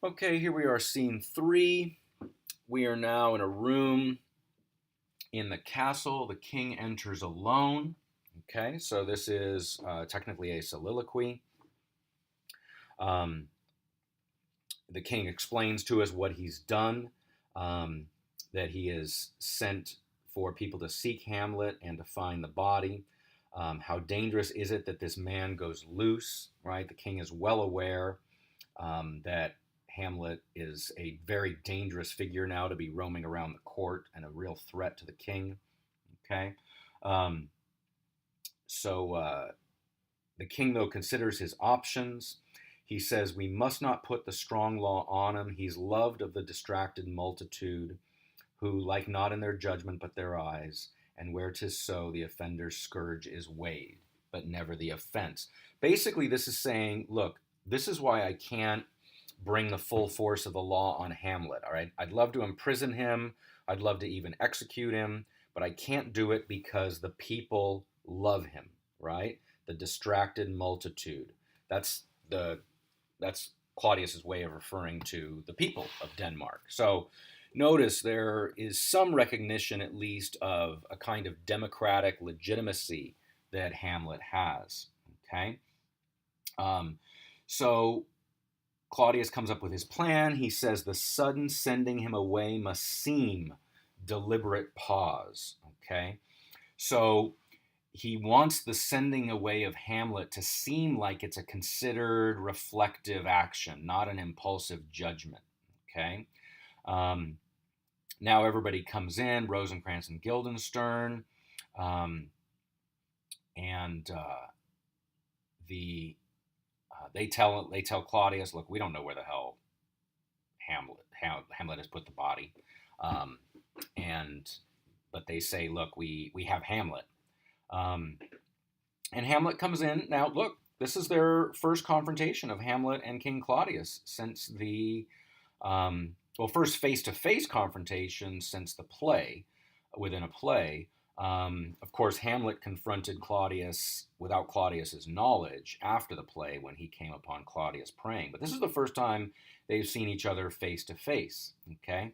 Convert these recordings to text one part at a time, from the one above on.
Okay, here we are, scene 3. We are now in a room in the castle. The king enters alone. Okay, so this is technically a soliloquy. Um, the king explains to us what he's done, um, that he has sent for people to seek Hamlet and to find the body. How dangerous is it that this man goes loose, right? The king is well aware that Hamlet is a very dangerous figure now to be roaming around the court and a real threat to the king. Okay. Um, so the king, though, considers his options. He says, "We must not put the strong law on him. He's loved of the distracted multitude, who like not in their judgment but their eyes. And where 'tis so, the offender's scourge is weighed, but never the offense." Basically, this is saying, look, this is why I can't bring the full force of the law on Hamlet. All right, I'd love to imprison him. I'd love to even execute him, but I can't do it because the people love him. Right, the distracted multitude. That's the that's Claudius's way of referring to the people of Denmark. So notice there is some recognition, at least, of a kind of democratic legitimacy that Hamlet has. Okay, so Claudius comes up with his plan. He says the sudden sending him away must seem deliberate pause. Okay, so he wants the sending away of Hamlet to seem like it's a considered, reflective action, not an impulsive judgment. Okay, um, now everybody comes in, Rosencrantz and Guildenstern, um, and the they tell Claudius, look, we don't know where the hell Hamlet has put the body, um, and but they say, look, we have Hamlet. Um, and Hamlet comes in. Now, look, this is their first confrontation of Hamlet and King Claudius since the, first face to face confrontation since the play, within a play. Of course, Hamlet confronted Claudius without Claudius's knowledge after the play when he came upon Claudius praying. But this is the first time they've seen each other face to face. Okay?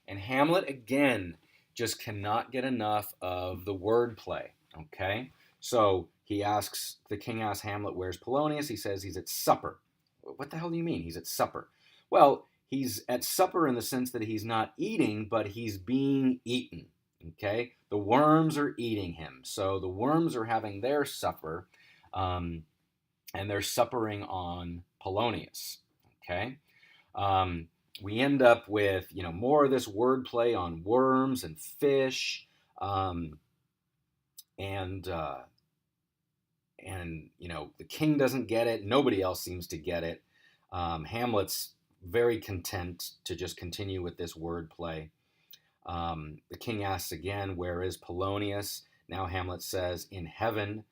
And Hamlet, again, just cannot get enough of the wordplay. Okay? So the king asks Hamlet, where's Polonius? He says he's at supper. What the hell do you mean he's at supper? Well, he's at supper in the sense that he's not eating, but he's being eaten. Okay? The worms are eating him. So the worms are having their supper, and they're suppering on Polonius. Okay? We end up with, more of this wordplay on worms and fish, and the king doesn't get it. Nobody else seems to get it. Hamlet's very content to just continue with this wordplay. The king asks again, where is Polonius? Now Hamlet says, in heaven.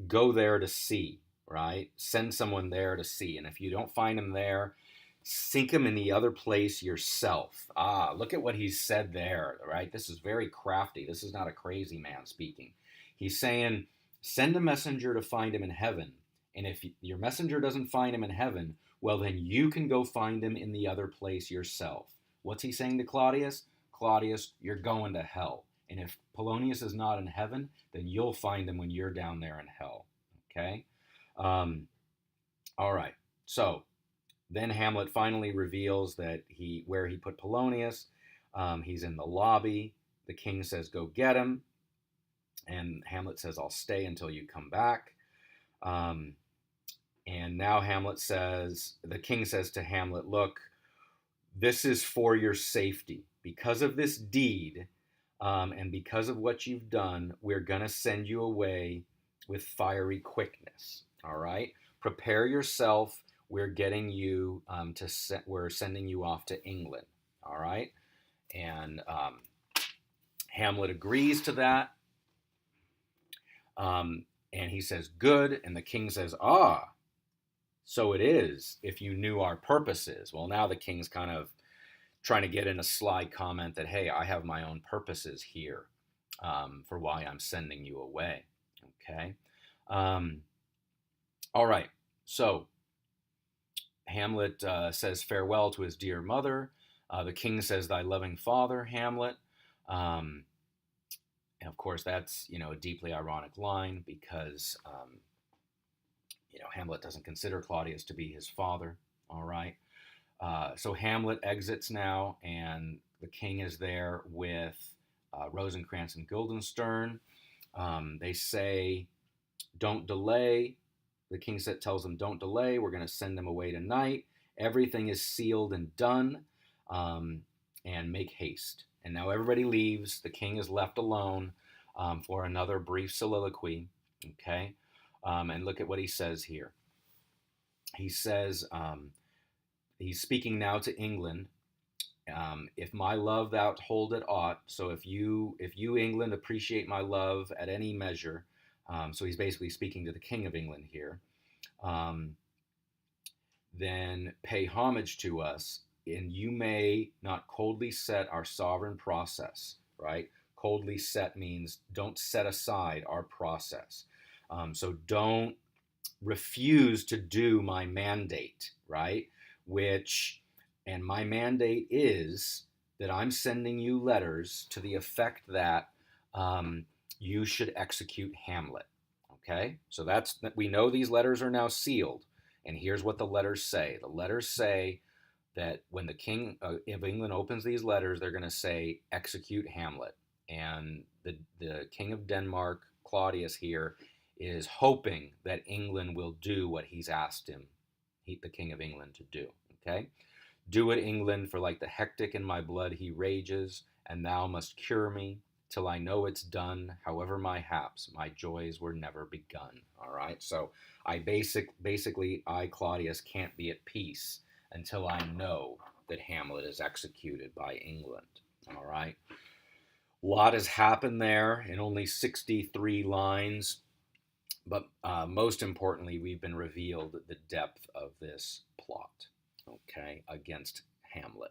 Go there to see, right? Send someone there to see. And if you don't find him there, sink him in the other place yourself. Look at what he said there, right? This is very crafty. This is not a crazy man speaking. He's saying, send a messenger to find him in heaven. And if your messenger doesn't find him in heaven, well, then you can go find him in the other place yourself. What's he saying to Claudius? Claudius, you're going to hell. And if Polonius is not in heaven, then you'll find him when you're down there in hell. Okay? All right. So then Hamlet finally reveals that where he put Polonius. He's in the lobby. The king says, go get him. And Hamlet says, I'll stay until you come back. And now the king says to Hamlet, look, this is for your safety. Because of this deed, and because of what you've done, we're going to send you away with fiery quickness. All right? Prepare yourself. We're getting you we're sending you off to England. All right? And Hamlet agrees to that. And he says, good. And the king says, so it is, if you knew our purposes. Well, now the king's kind of trying to get in a sly comment that, hey, I have my own purposes here for why I'm sending you away. Okay? All right. So Hamlet says farewell to his dear mother. The king says, "Thy loving father, Hamlet." Um, and of course, that's a deeply ironic line because Hamlet doesn't consider Claudius to be his father. All right. So Hamlet exits now, and the king is there with Rosencrantz and Guildenstern. They say, "Don't delay." The king tells them, "Don't delay. We're going to send them away tonight. Everything is sealed and done, um, and make haste." And now everybody leaves. The king is left alone for another brief soliloquy. Okay, and look at what he says here. He says, he's speaking now to England. If my love thou hold it aught, so if you England appreciate my love at any measure, so he's basically speaking to the King of England here, um, then pay homage to us, and you may not coldly set our sovereign process, right? Coldly set means don't set aside our process. So don't refuse to do my mandate, right? And my mandate is that I'm sending you letters to the effect that you should execute Hamlet. Okay, so we know these letters are now sealed, and here's what the letters say. The letters say that when the king of England opens these letters, they're going to say execute Hamlet, and the king of Denmark, Claudius here, is hoping that England will do what he's asked him, the king of England, to do. Okay, do it, England, for like the hectic in my blood he rages, and thou must cure me till I know it's done. However, my haps, my joys were never begun. All right. So basically, I, Claudius, can't be at peace until I know that Hamlet is executed by England. All right. A lot has happened there in only 63 lines. But most importantly, we've been revealed the depth of this plot, okay, against Hamlet.